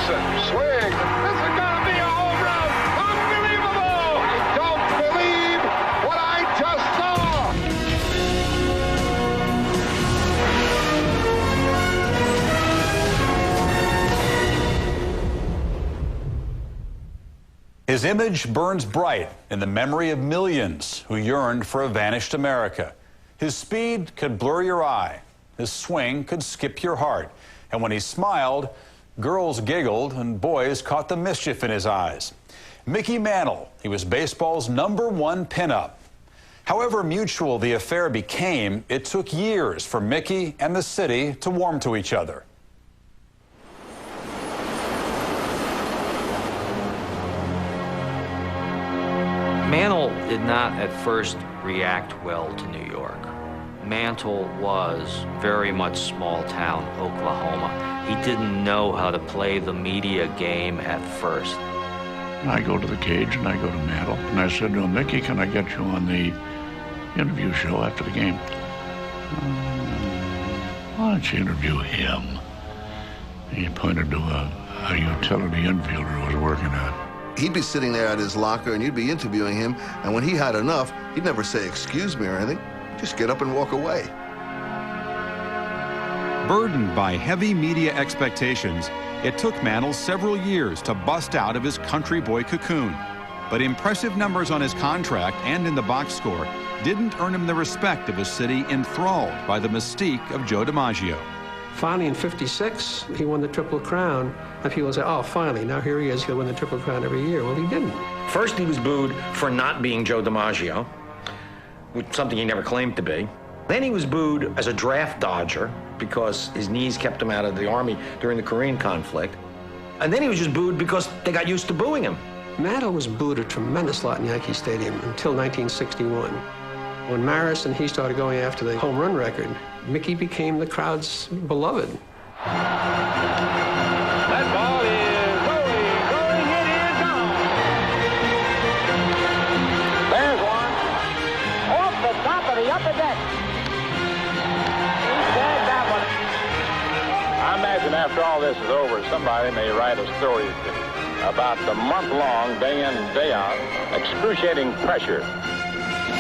Harrison swings. This is going to be a home run. Unbelievable! I don't believe what I just saw. His image burns bright in the memory of millions who yearned for a vanished America. His speed could blur your eye. His swing could skip your heart. And when he smiled, girls giggled and boys caught the mischief in his eyes. Mickey Mantle, he was baseball's #1 pinup. However mutual the affair became, it took years for Mickey and the city to warm to each other. Mantle did not at first react well to New York. Mantle was very much small town Oklahoma. He didn't know how to play the media game at first. I go to the cage and I go to Mantle and I said to him, Mickey, can I get you on the interview show after the game? Why don't you interview him? He pointed to a utility interviewer who was working at. He'd be sitting there at his locker and you'd be interviewing him, and when he had enough, he'd never say excuse me or anything. Just get up and walk away. Burdened by heavy media expectations, it took Mantle several years to bust out of his country boy cocoon. But impressive numbers on his contract and in the box score didn't earn him the respect of a city enthralled by the mystique of Joe DiMaggio. Finally, in '56, he won the Triple Crown, and people say, oh, finally, now here he is, he'll win the Triple Crown every year. Well, he didn't. First, he was booed for not being Joe DiMaggio, something he never claimed to be. Then he was booed as a draft dodger because his knees kept him out of the Army during the Korean conflict. And then he was just booed because they got used to booing him. Mantle was booed a tremendous lot in Yankee Stadium until 1961. When Maris and he started going after the home run record, Mickey became the crowd's beloved. That ball is going, it is gone. There's one. Off the top of the upper deck. He said that one. I imagine after all this is over, somebody may write a story about the month-long, day in, day out, excruciating pressure.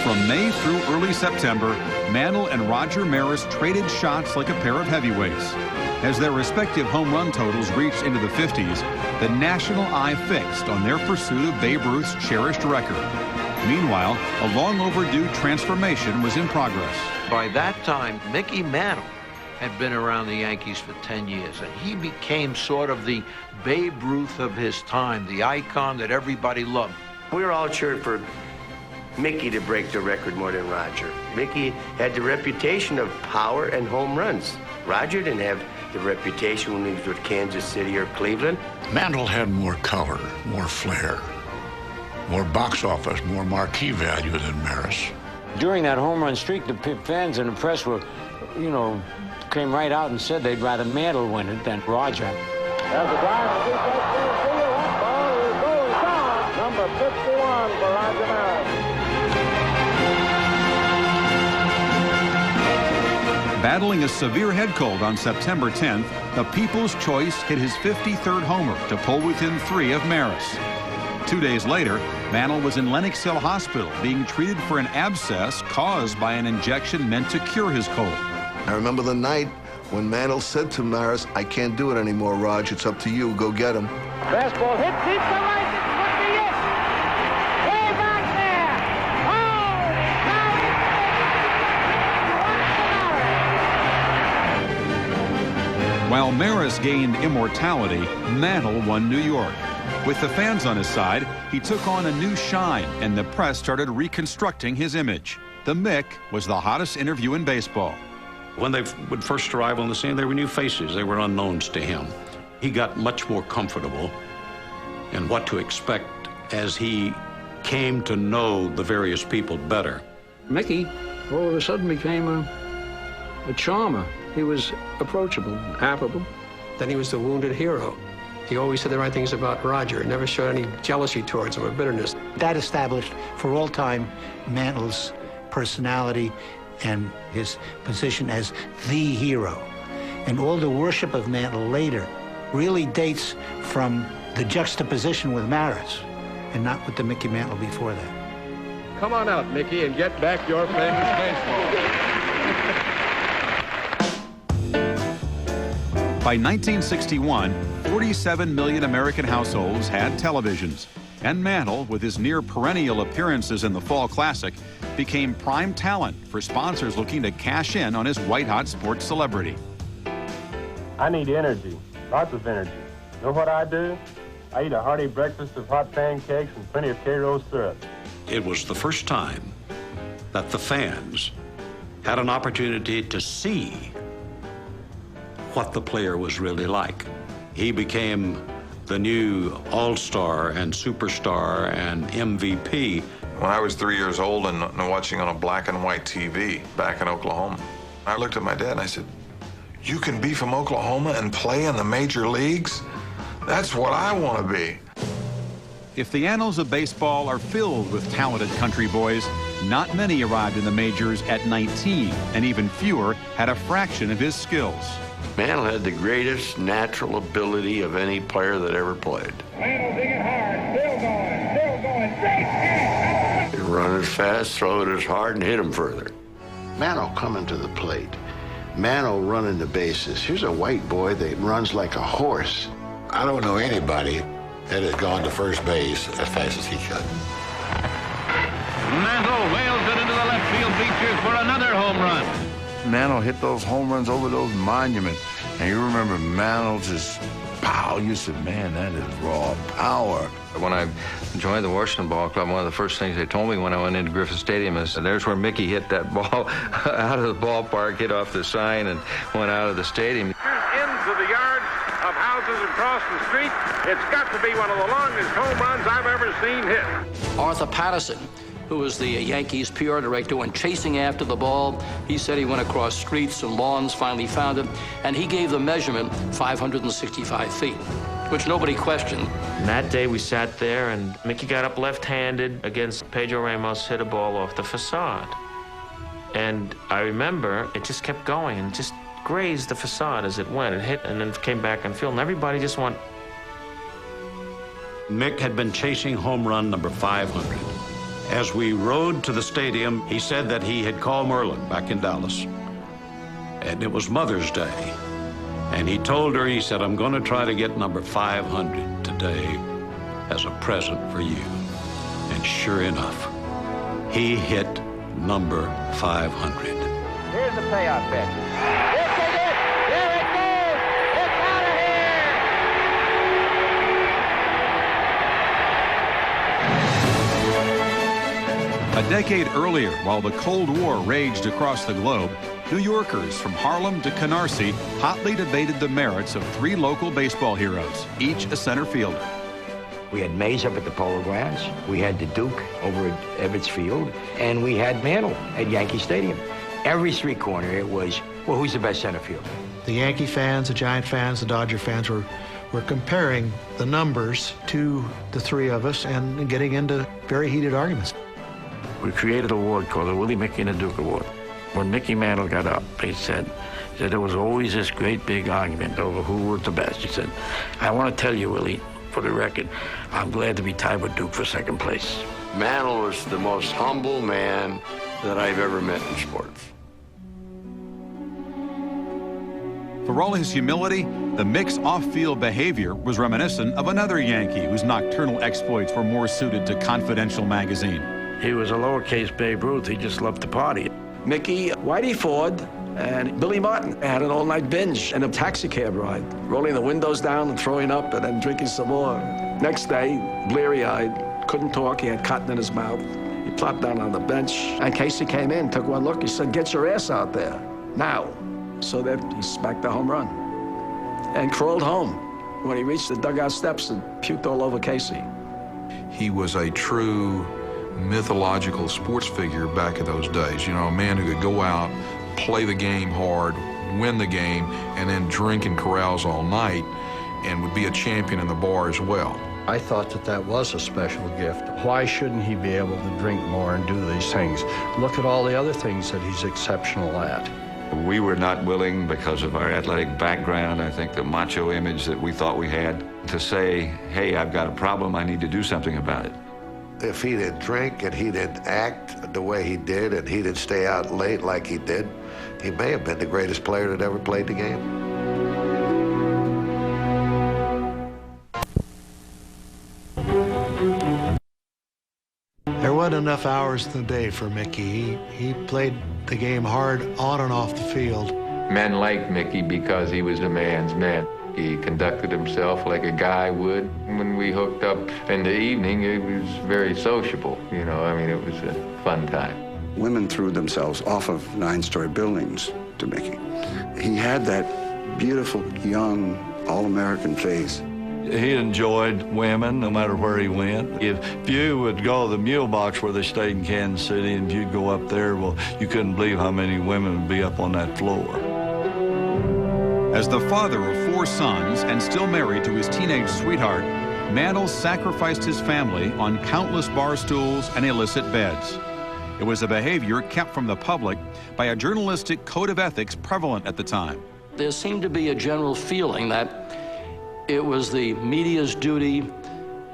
From May through early September, Mantle and Roger Maris traded shots like a pair of heavyweights. As their respective home run totals reached into the 50s, the national eye fixed on their pursuit of Babe Ruth's cherished record. Meanwhile, a long overdue transformation was in progress. By that time, Mickey Mantle had been around the Yankees for 10 years, and he became sort of the Babe Ruth of his time, the icon that everybody loved. We were all cheering for Mickey to break the record more than Roger. Mickey had the reputation of power and home runs. Roger didn't have the reputation when he was with Kansas City or Cleveland. Mantle had more color, more flair, more box office, more marquee value than Maris. During that home run streak, the fans and the press were, came right out and said they'd rather Mantle win it than Roger. There's a drive to deep left field. That ball is going gone. Number 51 for Roger Maris. Battling a severe head cold on September 10th, the People's Choice hit his 53rd homer to pull within 3 of Maris. 2 days later, Mantle was in Lenox Hill Hospital being treated for an abscess caused by an injection meant to cure his cold. I remember the night when Mantle said to Maris, I can't do it anymore, Raj. It's up to you. Go get him. Fastball hit deep to right. This could be it. Way back there. Oh, now While Maris gained immortality, Mantle won New York. With the fans on his side, he took on a new shine, and the press started reconstructing his image. The Mick was the hottest interview in baseball. When they would first arrive on the scene, they were new faces. They were unknowns to him. He got much more comfortable in what to expect as he came to know the various people better. Mickey all of a sudden became a charmer. He was approachable, affable. Then he was the wounded hero. He always said the right things about Roger, never showed any jealousy towards him or bitterness. That established for all time Mantle's personality and his position as the hero. And all the worship of Mantle later really dates from the juxtaposition with Maris and not with the Mickey Mantle before that. Come on out, Mickey, and get back your famous baseball. By 1961, 47 million American households had televisions. And Mantle, with his near-perennial appearances in the Fall Classic, became prime talent for sponsors looking to cash in on his white-hot sports celebrity. I need energy, lots of energy. Know what I do? I eat a hearty breakfast of hot pancakes and plenty of K-Rose syrup. It was the first time that the fans had an opportunity to see what the player was really like. He became the new all-star and superstar and MVP. When I was 3 years old and watching on a black and white TV back in Oklahoma, I looked at my dad and I said, "You can be from Oklahoma and play in the major leagues? That's what I want to be." If the annals of baseball are filled with talented country boys, not many arrived in the majors at 19, and even fewer had a fraction of his skills. Mantle had the greatest natural ability of any player that ever played. Mantle digging hard, still going, great catch! He'd run as fast, throw it as hard, and hit him further. Mantle coming to the plate. Mantle running the bases. Here's a white boy that runs like a horse. I don't know anybody that has gone to first base as fast as he could. Mantle wails it into the left field bleachers for another home run. Mantle hit those home runs over those monuments. And you remember Mantle just, pow, you said, man, that is raw power. When I joined the Washington Ball Club, one of the first things they told me when I went into Griffith Stadium is, there's where Mickey hit that ball out of the ballpark, hit off the sign, and went out of the stadium. Into the yard of houses across the street. It's got to be one of the longest home runs I've ever seen hit. Arthur Patterson, who was the Yankees PR director, went chasing after the ball. He said he went across streets and lawns, finally found it, and he gave the measurement 565 feet, which nobody questioned. And that day we sat there, and Mickey got up left-handed against Pedro Ramos, hit a ball off the facade. And I remember it just kept going and just grazed the facade as it went. It hit and then came back on field, and everybody just went. Mick had been chasing home run number 500. As we rode to the stadium, he said that he had called Merlin back in Dallas. And it was Mother's Day. And he told her, he said, "I'm going to try to get number 500 today as a present for you." And sure enough, he hit number 500. Here's the payoff pitch. Yes, they did! There it goes! It's out of A decade earlier, while the Cold War raged across the globe, New Yorkers from Harlem to Canarsie hotly debated the merits of three local baseball heroes, each a center fielder. We had Mays up at the Polo Grounds, we had the Duke over at Ebbets Field, and we had Mantle at Yankee Stadium. Every street corner it was, well, who's the best center fielder? The Yankee fans, the Giant fans, the Dodger fans were comparing the numbers to the three of us and getting into very heated arguments. We created an award called the Willie Mickey and the Duke Award. When Mickey Mantle got up, he said there was always this great big argument over who was the best. He said, "I want to tell you, Willie, for the record, I'm glad to be tied with Duke for second place." Mantle was the most humble man that I've ever met in sports. For all his humility, the Mick's off-field behavior was reminiscent of another Yankee whose nocturnal exploits were more suited to Confidential magazine. He was a lowercase Babe Ruth. He just loved to party. Mickey, Whitey Ford, and Billy Martin had an all-night binge and a taxi cab ride, rolling the windows down and throwing up and then drinking some more. Next day, bleary-eyed, couldn't talk, he had cotton in his mouth. He plopped down on the bench, and Casey came in, took one look, he said, "Get your ass out there, now." So then he smacked the home run and crawled home. When he reached the dugout steps and puked all over Casey. He was a true mythological sports figure back in those days. You know, a man who could go out, play the game hard, win the game, and then drink in corrals all night, and would be a champion in the bar as well. I thought that was a special gift. Why shouldn't he be able to drink more and do these things? Look at all the other things that he's exceptional at. We were not willing, because of our athletic background, I think the macho image that we thought we had, to say, hey, I've got a problem, I need to do something about it. If he didn't drink and he didn't act the way he did and he didn't stay out late like he did, he may have been the greatest player that ever played the game. There wasn't enough hours in the day for Mickey. He played the game hard on and off the field. Men liked Mickey because he was a man's man. He conducted himself like a guy would. When we hooked up in the evening, it was very sociable. You know, I mean, it was a fun time. Women threw themselves off of 9-story buildings to Mickey. He had that beautiful, young, all-American face. He enjoyed women no matter where he went. If you would go to the Mule Box where they stayed in Kansas City, and if you'd go up there, well, you couldn't believe how many women would be up on that floor. As the father of 4 sons and still married to his teenage sweetheart, Mantle sacrificed his family on countless bar stools and illicit beds. It was a behavior kept from the public by a journalistic code of ethics prevalent at the time. There seemed to be a general feeling that it was the media's duty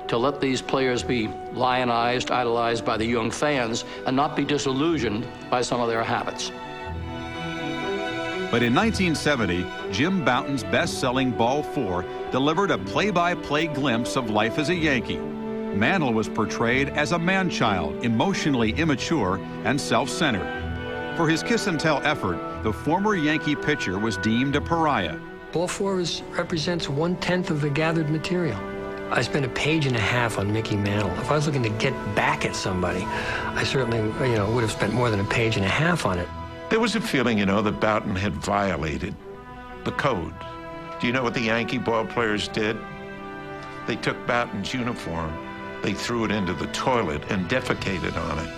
to let these players be lionized, idolized by the young fans, and not be disillusioned by some of their habits. But in 1970, Jim Bouton's best-selling Ball 4 delivered a play-by-play glimpse of life as a Yankee. Mantle was portrayed as a man-child, emotionally immature and self-centered. For his kiss-and-tell effort, the former Yankee pitcher was deemed a pariah. Ball 4 represents 1/10 of the gathered material. I spent a page and a half on Mickey Mantle. If I was looking to get back at somebody, I certainly, would have spent more than a page and a half on it. There was a feeling, that Bouton had violated the code. Do you know what the Yankee ball players did? They took Bouton's uniform, they threw it into the toilet and defecated on it.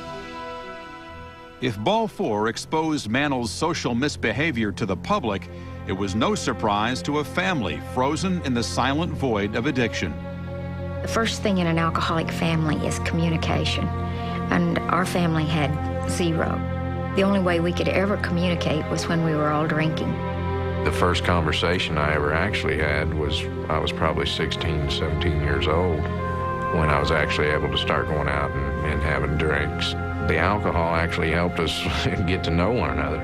If Ball 4 exposed Mantle's social misbehavior to the public, it was no surprise to a family frozen in the silent void of addiction. The first thing in an alcoholic family is communication, and our family had zero. The only way we could ever communicate was when we were all drinking. The first conversation I ever actually had was, I was probably 16, 17 years old, when I was actually able to start going out and having drinks. The alcohol actually helped us get to know one another.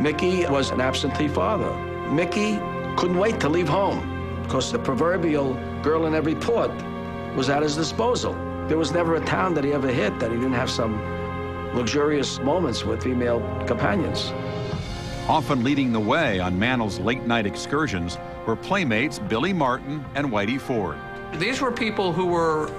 Mickey was an absentee father. Mickey couldn't wait to leave home because the proverbial girl in every port was at his disposal. There was never a town that he ever hit that he didn't have some luxurious moments with female companions. Often leading the way on Mantle's late-night excursions were playmates Billy Martin and Whitey Ford. These were people who were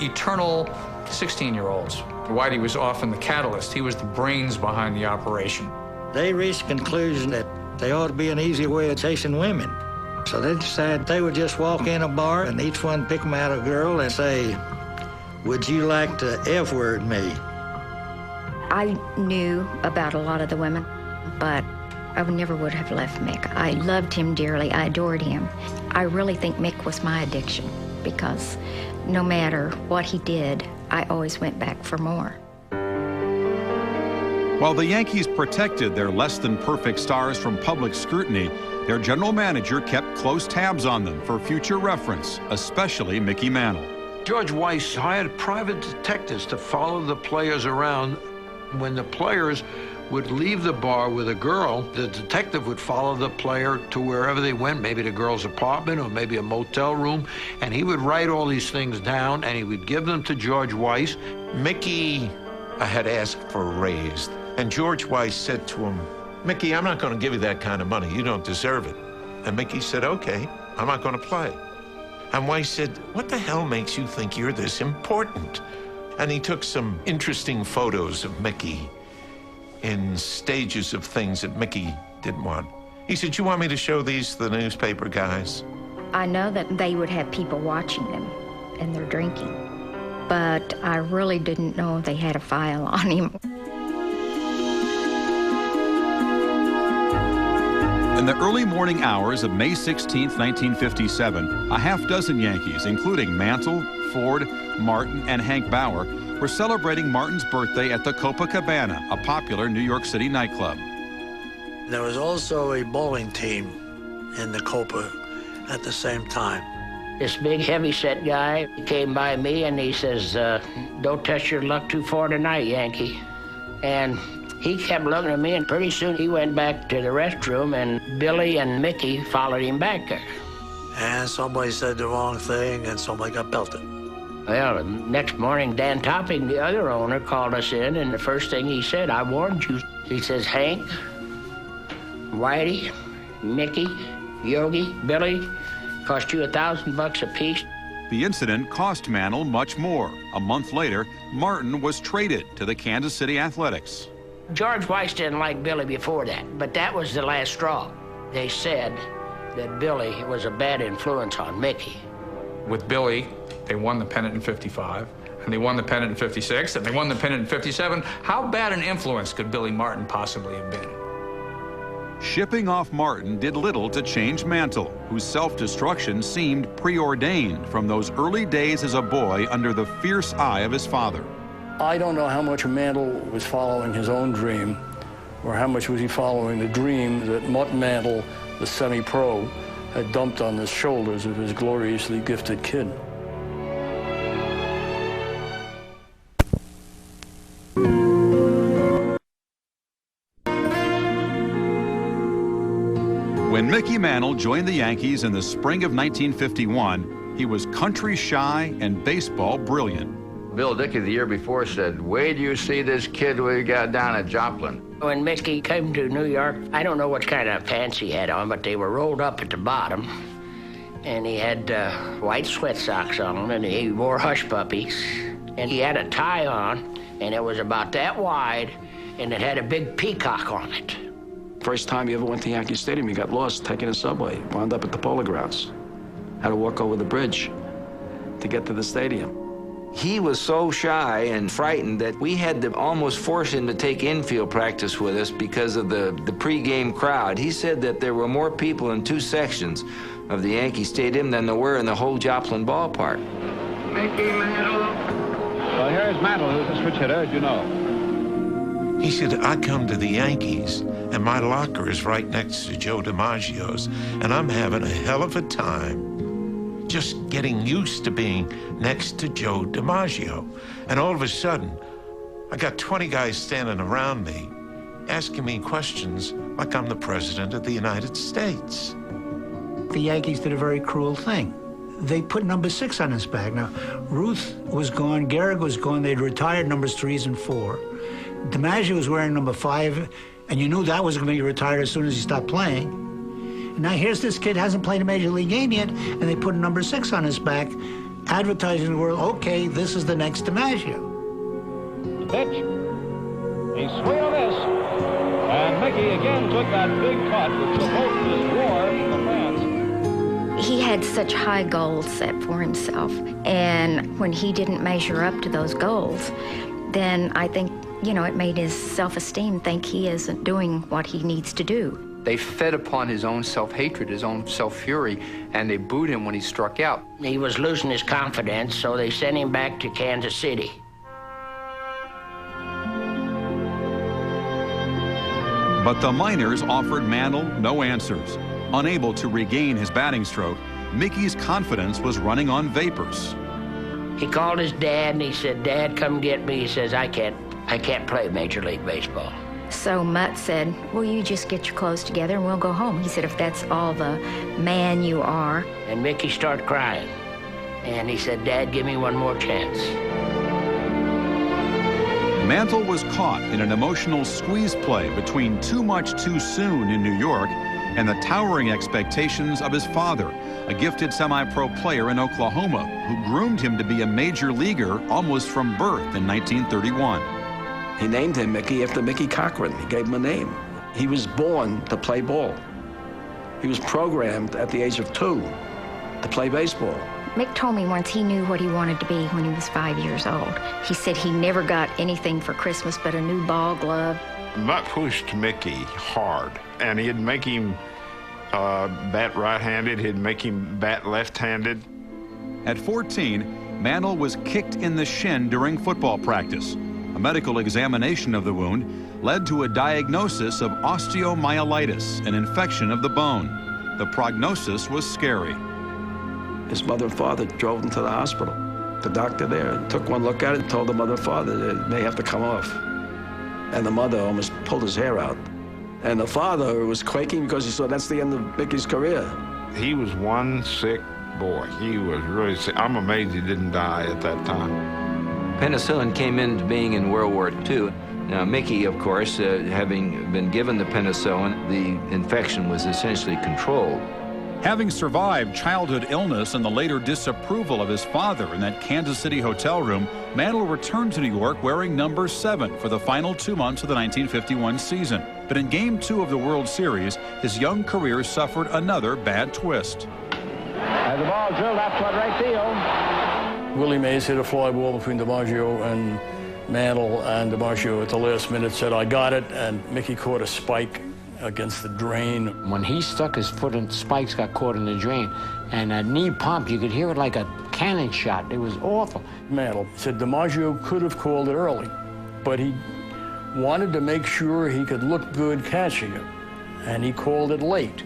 eternal 16-year-olds. Whitey was often the catalyst. He was the brains behind the operation. They reached the conclusion that there ought to be an easy way of chasing women. So they decided they would just walk in a bar and each one pick them out a girl and say, "Would you like to F-word me?" I knew about a lot of the women, but I never would have left Mick. I loved him dearly. I adored him. I really think Mick was my addiction because no matter what he did, I always went back for more. While the Yankees protected their less-than-perfect stars from public scrutiny, their general manager kept close tabs on them for future reference, especially Mickey Mantle. George Weiss hired private detectives to follow the players around. When the players would leave the bar with a girl, the detective would follow the player to wherever they went, maybe the girl's apartment or maybe a motel room, and he would write all these things down and he would give them to George Weiss. Mickey had asked for a raise, and George Weiss said to him, "Mickey, I'm not going to give you that kind of money. You don't deserve it." And Mickey said, "Okay, I'm not going to play." And Weiss said, "What the hell makes you think you're this important?" And he took some interesting photos of Mickey in stages of things that Mickey didn't want. He said, "You want me to show these to the newspaper guys?" I know that they would have people watching them and they're drinking, but I really didn't know they had a file on him. In the early morning hours of May 16, 1957, a half-dozen Yankees, including Mantle, Ford, Martin, and Hank Bauer, were celebrating Martin's birthday at the Copacabana, a popular New York City nightclub. There was also a bowling team in the Copa at the same time. This big heavy-set guy came by me and he says, don't test your luck too far tonight, Yankee. And he kept looking at me, and pretty soon he went back to the restroom, and Billy and Mickey followed him back there. And somebody said the wrong thing, and somebody got belted. Well, the next morning, Dan Topping, the other owner, called us in, and the first thing he said, I warned you. He says, Hank, Whitey, Mickey, Yogi, Billy, cost you $1,000 apiece. The incident cost Mantle much more. A month later, Martin was traded to the Kansas City Athletics. George Weiss didn't like Billy before that, but that was the last straw. They said that Billy was a bad influence on Mickey. With Billy, they won the pennant in '55, and they won the pennant in '56, and they won the pennant in '57. How bad an influence could Billy Martin possibly have been? Shipping off Martin did little to change Mantle, whose self-destruction seemed preordained from those early days as a boy under the fierce eye of his father. I don't know how much Mantle was following his own dream, or how much was he following the dream that Mutt Mantle, the semi-pro, had dumped on the shoulders of his gloriously gifted kid. When Mickey Mantle joined the Yankees in the spring of 1951, he was country shy and baseball brilliant. Bill Dickey the year before said, wait till you see this kid we got down at Joplin. When Mickey came to New York, I don't know what kind of pants he had on, but they were rolled up at the bottom. And he had white sweat socks on, and he wore hush puppies. And he had a tie on, and it was about that wide, and it had a big peacock on it. First time he ever went to Yankee Stadium, he got lost taking a subway, wound up at the Polo Grounds. Had to walk over the bridge to get to the stadium. He was so shy and frightened that we had to almost force him to take infield practice with us because of the pregame crowd. He said that there were more people in two sections of the Yankee Stadium than there were in the whole Joplin ballpark. Mickey Mantle. Well, here's Mantle, who's a switch hitter, as you know. He said, I come to the Yankees, and my locker is right next to Joe DiMaggio's, and I'm having a hell of a time just getting used to being next to Joe DiMaggio. And all of a sudden, I got 20 guys standing around me, asking me questions like I'm the President of the United States. The Yankees did a very cruel thing. They put number 6 on his back. Now, Ruth was gone, Gehrig was gone, they'd retired numbers 3 and 4. DiMaggio was wearing number 5, and you knew that was going to be retired as soon as he stopped playing. And now here's this kid, hasn't played a major league game yet, and they put a number 6 on his back, advertising the world, okay, this is the next DiMaggio. Pitch. He swung on this. And Mickey again took that big cut, which provoked this war from the fans. He had such high goals set for himself, and when he didn't measure up to those goals, then I think, you know, it made his self-esteem think he isn't doing what he needs to do. They fed upon his own self-hatred, his own self-fury, and they booed him when he struck out. He was losing his confidence, so they sent him back to Kansas City. But the minors offered Mantle no answers. Unable to regain his batting stroke, Mickey's confidence was running on vapors. He called his dad and he said, Dad, come get me. He says, I can't play Major League Baseball. So Mutt said, well, you just get your clothes together and we'll go home. He said, if that's all the man you are. And Mickey started crying. And he said, Dad, give me one more chance. Mantle was caught in an emotional squeeze play between too much too soon in New York and the towering expectations of his father, a gifted semi-pro player in Oklahoma who groomed him to be a major leaguer almost from birth in 1931. He named him Mickey after Mickey Cochran. He gave him a name. He was born to play ball. He was programmed at the age of 2 to play baseball. Mick told me once he knew what he wanted to be when he was 5 years old. He said he never got anything for Christmas but a new ball glove. Mutt pushed Mickey hard, and he'd make him bat right-handed, he'd make him bat left-handed. At 14, Mantle was kicked in the shin during football practice. A medical examination of the wound led to a diagnosis of osteomyelitis, an infection of the bone. The prognosis was scary. His mother and father drove him to the hospital. The doctor there took one look at it and told the mother and father that it may have to come off. And the mother almost pulled his hair out. And the father was quaking because he saw that's the end of Mickey's career. He was one sick boy. He was really sick. I'm amazed he didn't die at that time. Penicillin came into being in World War II. Now, Mickey, of course, having been given the penicillin, the infection was essentially controlled. Having survived childhood illness and the later disapproval of his father in that Kansas City hotel room, Mantle returned to New York wearing number 7 for the final 2 months of the 1951 season. But in Game 2 of the World Series, his young career suffered another bad twist. As the ball drilled out toward right field. Willie Mays hit a fly ball between DiMaggio and Mantle, and DiMaggio at the last minute said, "I got it," and Mickey caught a spike against the drain. When he stuck his foot in, spikes got caught in the drain, and that knee pump, you could hear it like a cannon shot. It was awful. Mantle said DiMaggio could have called it early, but he wanted to make sure he could look good catching it, and he called it late.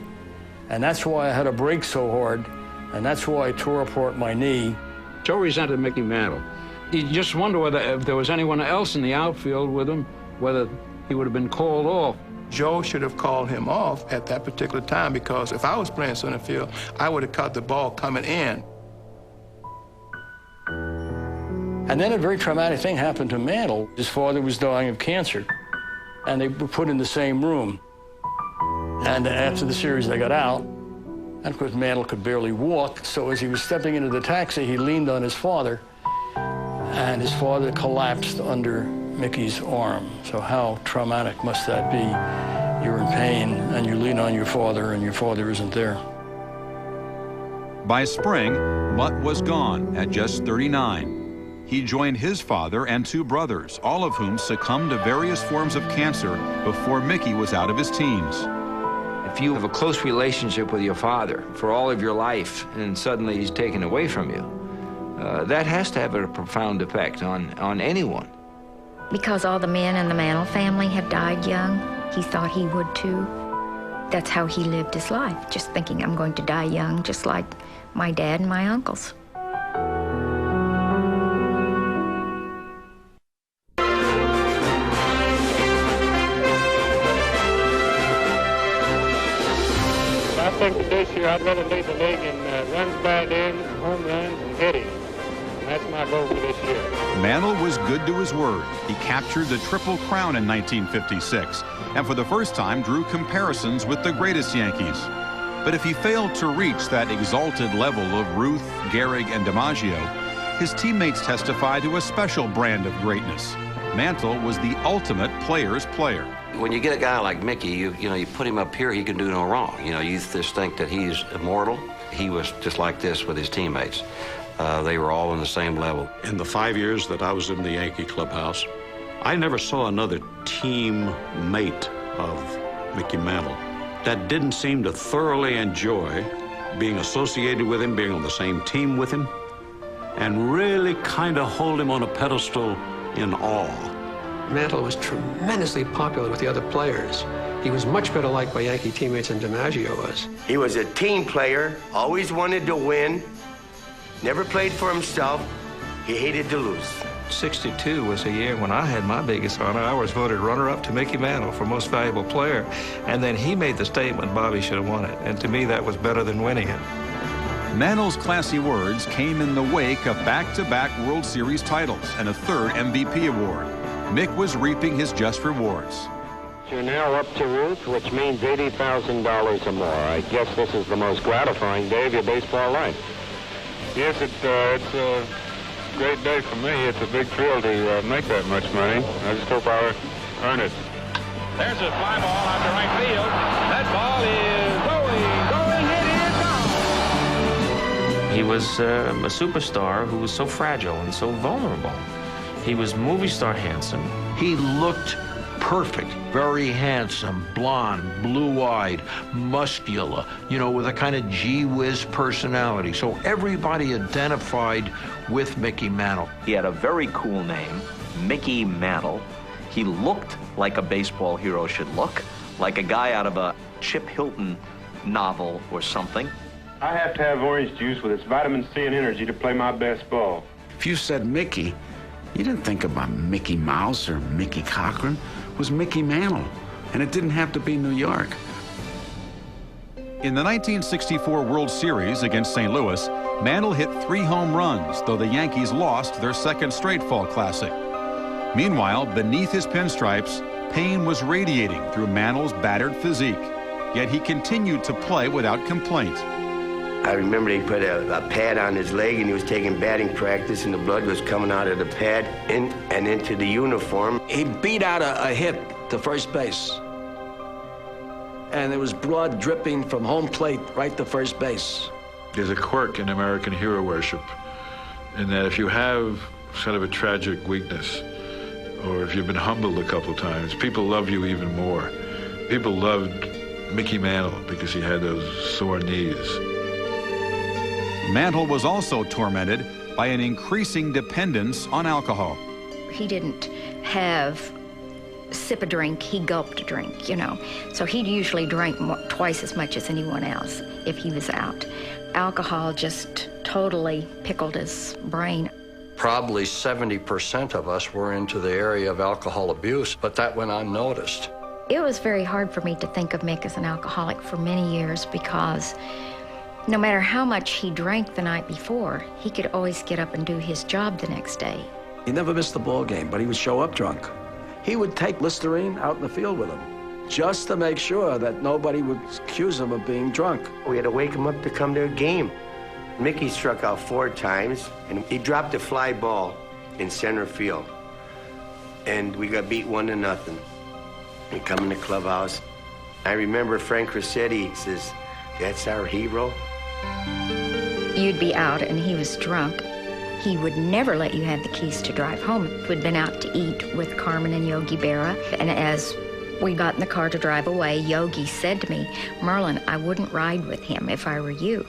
And that's why I had to break so hard, and that's why I tore apart my knee. So resented Mickey Mantle. You just wonder whether if there was anyone else in the outfield with him, whether he would have been called off. Joe should have called him off at that particular time, because if I was playing center field, I would have caught the ball coming in. And then a very traumatic thing happened to Mantle. His father was dying of cancer, and they were put in the same room. And after the series, they got out, and of course, Mantle could barely walk. So as he was stepping into the taxi, he leaned on his father, and his father collapsed under Mickey's arm. So how traumatic must that be? You're in pain, and you lean on your father, and your father isn't there. By spring, Mutt was gone at just 39. He joined his father and 2 brothers, all of whom succumbed to various forms of cancer before Mickey was out of his teens. If you have a close relationship with your father for all of your life, and suddenly he's taken away from you, that has to have a profound effect on anyone. Because all the men in the Mantle family have died young, he thought he would too. That's how he lived his life, just thinking, I'm going to die young, just like my dad and my uncles. I think that this year I'd rather lead the league in runs batted in, home runs, and hitting. That's my goal for this year. Mantle was good to his word. He captured the Triple Crown in 1956, and for the first time drew comparisons with the greatest Yankees. But if he failed to reach that exalted level of Ruth, Gehrig, and DiMaggio, his teammates testify to a special brand of greatness. Mantle was the ultimate player's player. When you get a guy like Mickey, you put him up here, he can do no wrong. You just think that he's immortal. He was just like this with his teammates. They were all on the same level. In the 5 years that I was in the Yankee clubhouse, I never saw another teammate of Mickey Mantle that didn't seem to thoroughly enjoy being associated with him, being on the same team with him, and really kind of hold him on a pedestal in awe. Mantle was tremendously popular with the other players. He was much better liked by Yankee teammates than DiMaggio was. He was a team player, always wanted to win, never played for himself. He hated to lose. 62 was a year when I had my biggest honor. I was voted runner-up to Mickey Mantle for most valuable player. And then he made the statement Bobby should have won it. And to me, that was better than winning it. Mantle's classy words came in the wake of back-to-back World Series titles and a 3rd MVP award. Mick was reaping his just rewards. You're now up to Ruth, which means $80,000 or more. I guess this is the most gratifying day of your baseball life. Yes, it's a great day for me. It's a big thrill to make that much money. I just hope I'll earn it. There's a fly ball out to right field. That ball is going. He was a superstar who was so fragile and so vulnerable. He was movie star handsome. He looked perfect, very handsome, blonde, blue-eyed, muscular, with a kind of gee-whiz personality. So everybody identified with Mickey Mantle. He had a very cool name. Mickey Mantle. He looked like a baseball hero should look, like a guy out of a Chip Hilton novel or something. I have to have orange juice with its vitamin C and energy to play my best ball. If you said Mickey, you didn't think about Mickey Mouse or Mickey Cochran. It was Mickey Mantle, and it didn't have to be New York. In the 1964 World Series against St. Louis, Mantle hit 3 home runs, though the Yankees lost their second straight fall classic. Meanwhile, beneath his pinstripes, pain was radiating through Mantle's battered physique, yet he continued to play without complaint. I remember they put a pad on his leg and he was taking batting practice and the blood was coming out of the pad and into the uniform. He beat out a hit to first base. And there was blood dripping from home plate right to first base. There's a quirk in American hero worship in that if you have kind of a tragic weakness, or if you've been humbled a couple of times, people love you even more. People loved Mickey Mantle because he had those sore knees. Mantle was also tormented by an increasing dependence on alcohol. He didn't have sip a drink, he gulped a drink, you know. So he'd usually drink twice as much as anyone else if he was out. Alcohol just totally pickled his brain. Probably 70% of us were into the area of alcohol abuse, but that went unnoticed. It was very hard for me to think of Mick as an alcoholic for many years because no matter how much he drank the night before, he could always get up and do his job the next day. He never missed a ball game, but he would show up drunk. He would take Listerine out in the field with him, just to make sure that nobody would accuse him of being drunk. We had to wake him up to come to a game. Mickey struck out 4 times, and he dropped a fly ball in center field. And we got beat 1-0. We come in the clubhouse. I remember Frank Rossetti says, "That's our hero." You'd be out and he was drunk. He would never let you have the keys to drive home. We'd been out to eat with Carmen and Yogi Berra, and as we got in the car to drive away, Yogi said to me, "Merlin, I wouldn't ride with him if I were you."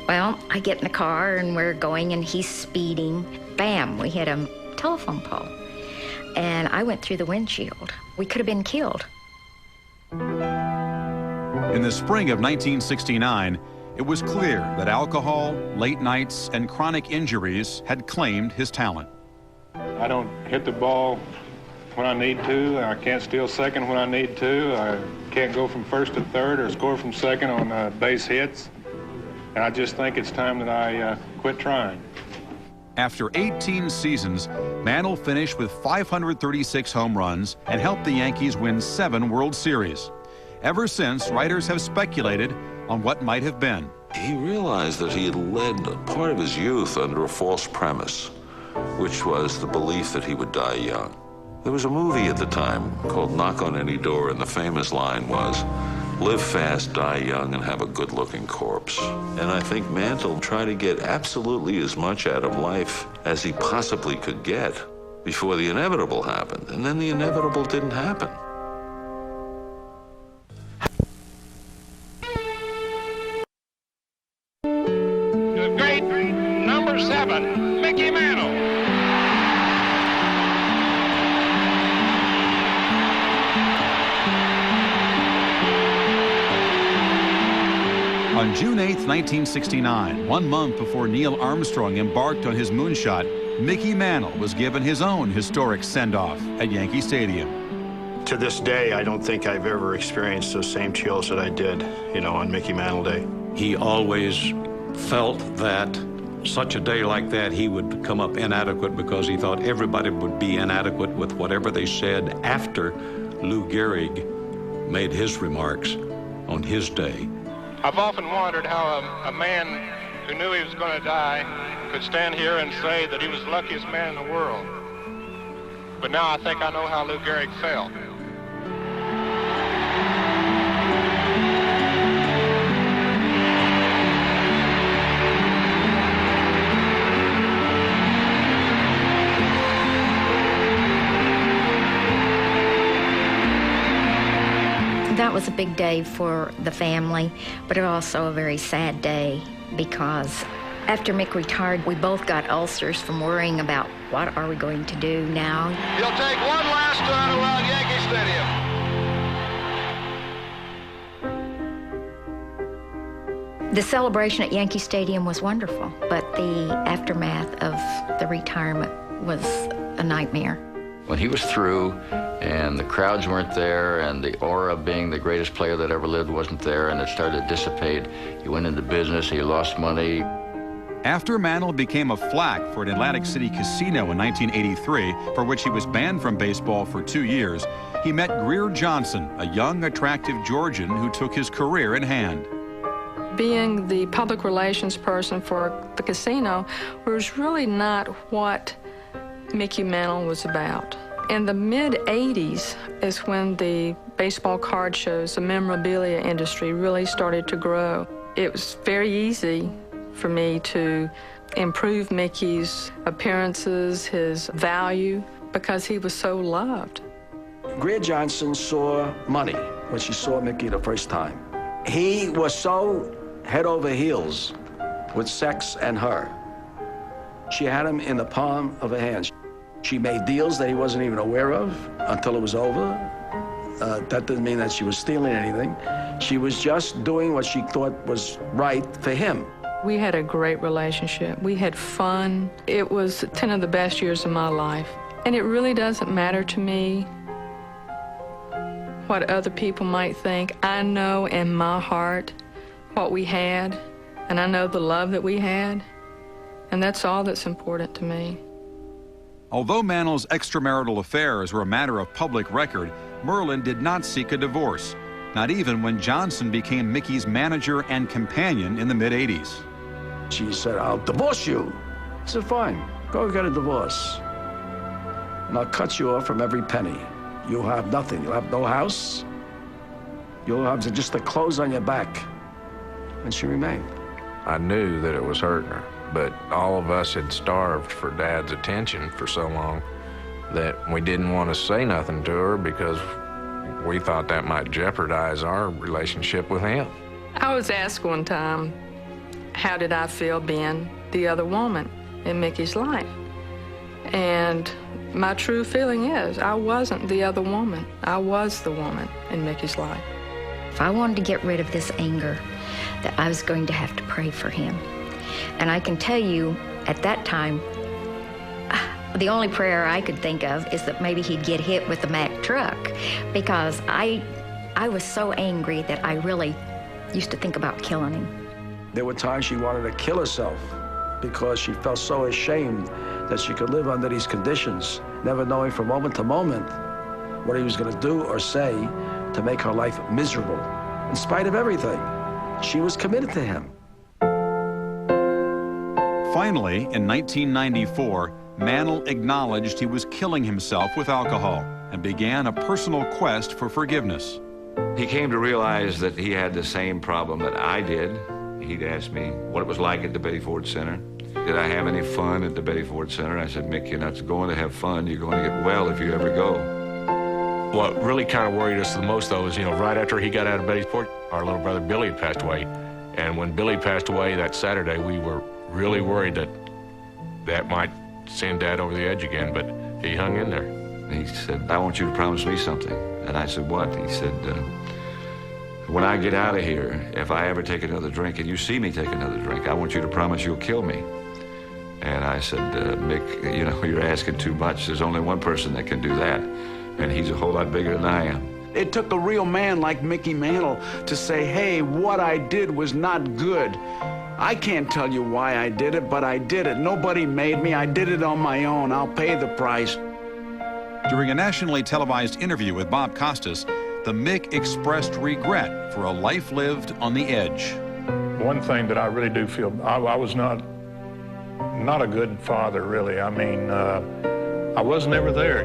Well, I get in the car and we're going and he's speeding. Bam, we hit a telephone pole. And I went through the windshield. We could have been killed. In the spring of 1969, it was clear that alcohol, late nights, and chronic injuries had claimed his talent. I don't hit the ball when I need to. I can't steal second when I need to. I can't go from first to third or score from second on base hits. And I just think it's time that I quit trying. After 18 seasons, Mantle finished with 536 home runs and helped the Yankees win 7 World Series. Ever since, writers have speculated on what might have been. He realized that he had led part of his youth under a false premise, which was the belief that he would die young. There was a movie at the time called Knock on Any Door, and the famous line was, "Live fast, die young, and have a good-looking corpse." And I think Mantle tried to get absolutely as much out of life as he possibly could get before the inevitable happened. And then the inevitable didn't happen. The great number 7, Mickey Mantle. On June 8, 1969, 1 month before Neil Armstrong embarked on his moonshot, Mickey Mantle was given his own historic send-off at Yankee Stadium. To this day, I don't think I've ever experienced those same chills that I did, on Mickey Mantle Day. He always felt that such a day like that, he would come up inadequate because he thought everybody would be inadequate with whatever they said after Lou Gehrig made his remarks on his day. I've often wondered how a man who knew he was going to die could stand here and say that he was the luckiest man in the world. But now I think I know how Lou Gehrig felt. That was a big day for the family, but it was also a very sad day because After Mick retired, we both got ulcers from worrying about what are we going to do now. He'll take one last turn around Yankee Stadium. The celebration at Yankee Stadium was wonderful, but the aftermath of the retirement was a nightmare. When he was through and the crowds weren't there and the aura of being the greatest player that ever lived wasn't there and it started to dissipate, he went into business, he lost money. After Mantle became a flack for an Atlantic City casino in 1983, for which he was banned from baseball for 2 years, he met Greer Johnson, a young, attractive Georgian who took his career in hand. Being the public relations person for the casino was really not what Mickey Mantle was about. In the mid-'80s is when the baseball card shows, the memorabilia industry really started to grow. It was very easy for me to improve Mickey's appearances, his value, because he was so loved. Greer Johnson saw money when she saw Mickey the first time. He was so head over heels with sex and her. She had him in the palm of her hand. She made deals that he wasn't even aware of until it was over. That didn't mean that she was stealing anything. She was just doing what she thought was right for him. We had a great relationship. We had fun. It was 10 of the best years of my life. And it really doesn't matter to me what other people might think. I know in my heart what we had, and I know the love that we had, and that's all that's important to me. Although Mantle's extramarital affairs were a matter of public record, Merlin did not seek a divorce, not even when Johnson became Mickey's manager and companion in the mid-'80s. She said, "I'll divorce you." I said, "Fine, go get a divorce. And I'll cut you off from every penny. You'll have nothing. You'll have no house. You'll have just the clothes on your back." And she remained. I knew that it was hurting her, but all of us had starved for Dad's attention for so long that we didn't want to say nothing to her because we thought that might jeopardize our relationship with him. I was asked one time, how did I feel being the other woman in Mickey's life? And my true feeling is I wasn't the other woman. I was the woman in Mickey's life. If I wanted to get rid of this anger, that I was going to have to pray for him. And I can tell you, at that time, the only prayer I could think of is that maybe he'd get hit with the Mack truck, because I was so angry that I really used to think about killing him. There were times she wanted to kill herself because she felt so ashamed that she could live under these conditions, never knowing from moment to moment what he was going to do or say to make her life miserable. In spite of everything, she was committed to him. Finally, in 1994, Mantle acknowledged he was killing himself with alcohol and began a personal quest for forgiveness. He came to realize that he had the same problem that I did. He'd asked me what it was like at the Betty Ford Center. Did I have any fun at the Betty Ford Center? I said, "Mick, you're not going to have fun. You're going to get well if you ever go." What really kind of worried us the most, though, is, right after he got out of Betty Ford, our little brother Billy had passed away. And when Billy passed away that Saturday, we were really worried that that might send Dad over the edge again, but he hung in there. He said, "I want you to promise me something." And I said, "What?" He said, "When I get out of here, if I ever take another drink and you see me take another drink, I want you to promise you'll kill me." And I said, "Mick, you're asking too much. There's only one person that can do that, and he's a whole lot bigger than I am." It took a real man like Mickey Mantle to say, "Hey, what I did was not good. I can't tell you why I did it, but I did it. Nobody made me. I did it on my own. I'll pay the price." During a nationally televised interview with Bob Costas, the Mick expressed regret for a life lived on the edge. One thing that I really do feel, I was not a good father, really. I mean, I was never there.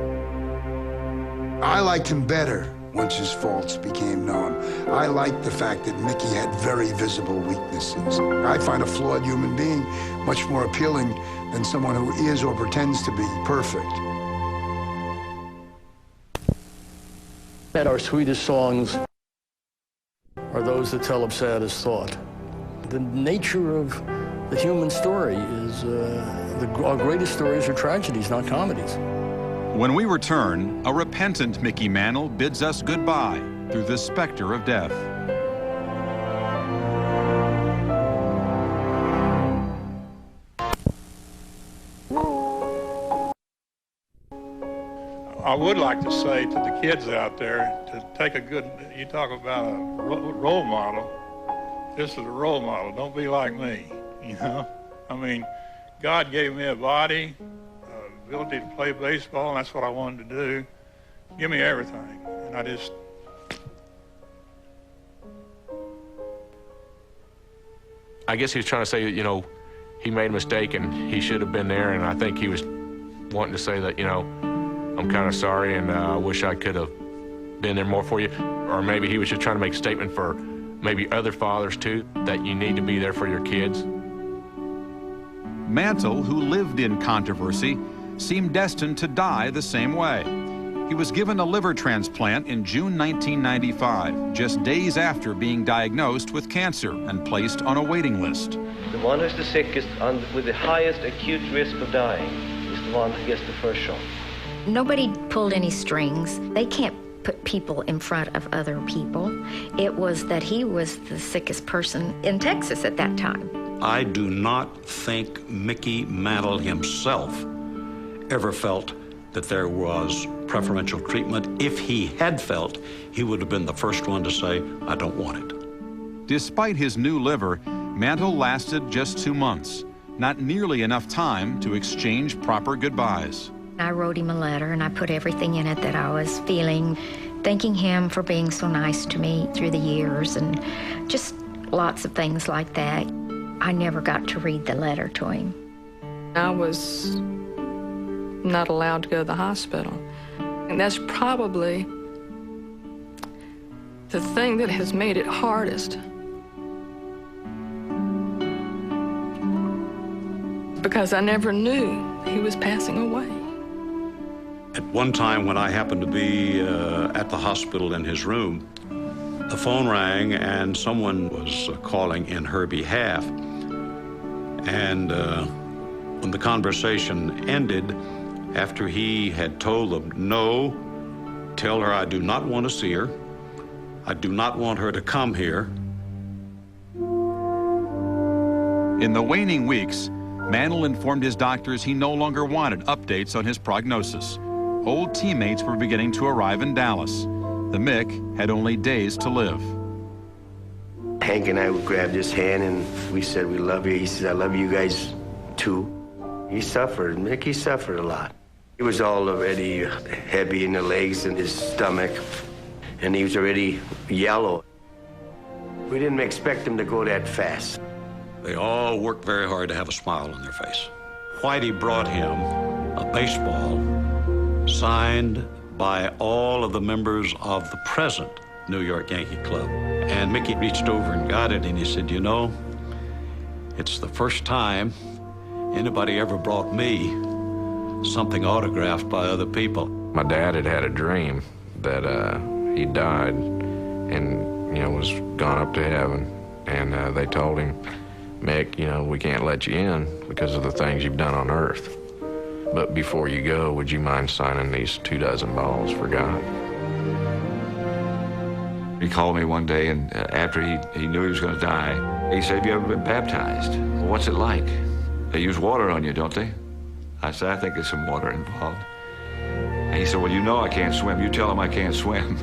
I liked him better once his faults became known. I liked the fact that Mickey had very visible weaknesses. I find a flawed human being much more appealing than someone who is or pretends to be perfect. That our sweetest songs are those that tell of saddest thought. The nature of The human story is, our greatest stories are tragedies, not comedies. When we return, a repentant Mickey Mantle bids us goodbye through the specter of death. I would like to say to the kids out there to take a good, you talk about a role model. This is a role model. Don't be like me, you know? I mean, God gave me a body, ability to play baseball, and that's what I wanted to do. Give me everything. And I just... I guess he was trying to say, you know, he made a mistake and he should have been there, and I think he was wanting to say that, you know, I'm kind of sorry and I wish I could have been there more for you. Or maybe he was just trying to make a statement for maybe other fathers too, that you need to be there for your kids. Mantle, who lived in controversy, seemed destined to die the same way. He was given a liver transplant in June 1995, just days after being diagnosed with cancer and placed on a waiting list. The one who's the sickest and with the highest acute risk of dying is the one who gets the first shot. Nobody pulled any strings. They can't put people in front of other people. It was that he was the sickest person in Texas at that time. I do not think Mickey Mantle himself ever felt that there was preferential treatment. If he had felt, he would have been the first one to say, I don't want it. Despite his new liver, Mantle lasted just 2 months, not nearly enough time to exchange proper goodbyes. I wrote him a letter and I put everything in it that I was feeling, thanking him for being so nice to me through the years and just lots of things like that. I never got to read the letter to him. I was not allowed to go to the hospital. And that's probably the thing that has made it hardest. Because I never knew he was passing away. At one time when I happened to be at the hospital in his room, the phone rang and someone was calling in her behalf. And when the conversation ended, after he had told them, no, tell her I do not want to see her. I do not want her to come here. In the waning weeks, Mantle informed his doctors he no longer wanted updates on his prognosis. Old teammates were beginning to arrive in Dallas. The Mick had only days to live. Hank and I grabbed his hand and we said, we love you. He said, I love you guys too. He suffered. Mickey suffered a lot. He was already heavy in the legs and his stomach, and he was already yellow. We didn't expect him to go that fast. They all worked very hard to have a smile on their face. Whitey brought him a baseball signed by all of the members of the present New York Yankee Club. And Mickey reached over and got it, and he said, you know, it's the first time anybody ever brought me something autographed by other people. My dad had had a dream that he died and, you know, was gone up to heaven. And they told him, Mick, you know, we can't let you in because of the things you've done on Earth. But before you go, would you mind signing these 24 balls for God? He called me one day, and after he knew he was going to die, he said, have you ever been baptized? Well, what's it like? They use water on you, don't they? I said, I think there's some water involved. And he said, well, you know I can't swim. You tell him I can't swim.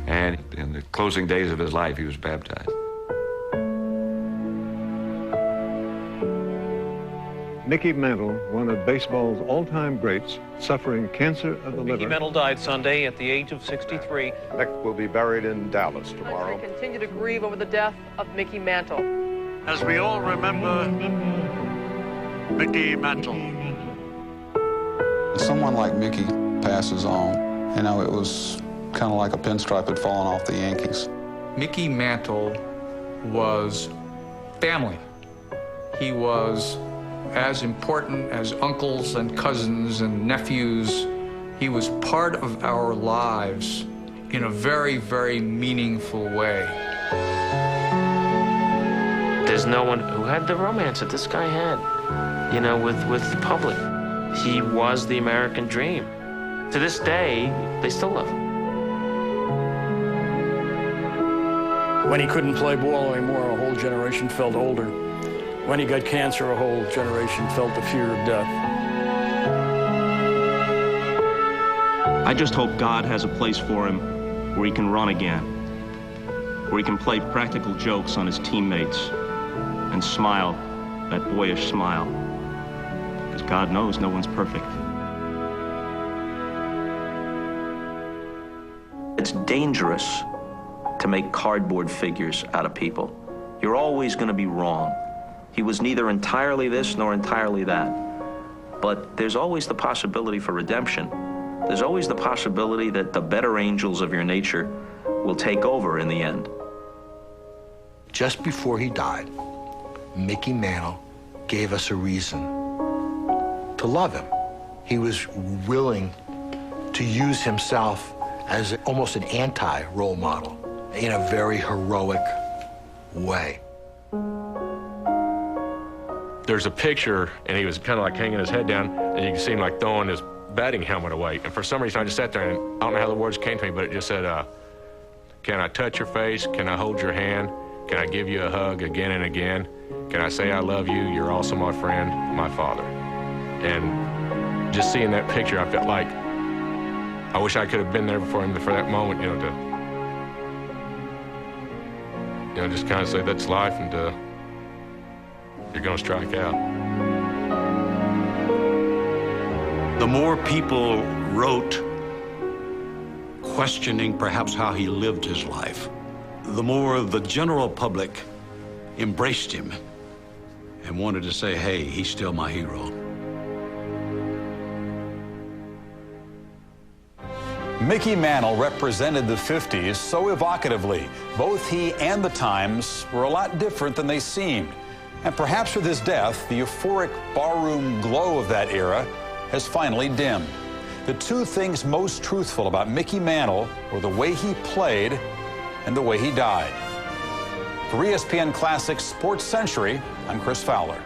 And in the closing days of his life, he was baptized. Mickey Mantle, one of baseball's all-time greats, suffering cancer of the liver. Mickey Mantle died Sunday at the age of 63. Mick will be buried in Dallas tomorrow. We continue to grieve over the death of Mickey Mantle. As we all remember, Mickey Mantle. Someone like Mickey passes on. You know, it was kind of like a pinstripe had fallen off the Yankees. Mickey Mantle was family. He was as important as uncles and cousins and nephews. He was part of our lives in a very, very meaningful way. There's no one who had the romance that this guy had, you know, with the public. He was the American dream. To this day, they still love him. When he couldn't play ball anymore, a whole generation felt older. When he got cancer, a whole generation felt the fear of death. I just hope God has a place for him where he can run again, where he can play practical jokes on his teammates and smile that boyish smile, because God knows no one's perfect. It's dangerous to make cardboard figures out of people. You're always going to be wrong. He was neither entirely this nor entirely that. But there's always the possibility for redemption. There's always the possibility that the better angels of your nature will take over in the end. Just before he died, Mickey Mantle gave us a reason to love him. He was willing to use himself as almost an anti-role model in a very heroic way. There's a picture, and he was kind of like hanging his head down, and you can see him like throwing his batting helmet away. And for some reason, I just sat there, and I don't know how the words came to me, but it just said, can I touch your face? Can I hold your hand? Can I give you a hug again and again? Can I say I love you? You're also my friend, my father. And just seeing that picture, I felt like I wish I could have been there for him for that moment, you know, just kind of say that's life, and you're going to strike out. The more people wrote questioning perhaps how he lived his life, the more the general public embraced him and wanted to say, hey, he's still my hero. Mickey Mantle represented the 50s so evocatively. Both he and the times were a lot different than they seemed. And perhaps with his death, the euphoric barroom glow of that era has finally dimmed. The two things most truthful about Mickey Mantle were the way he played and the way he died. For ESPN Classic SportsCentury, I'm Chris Fowler.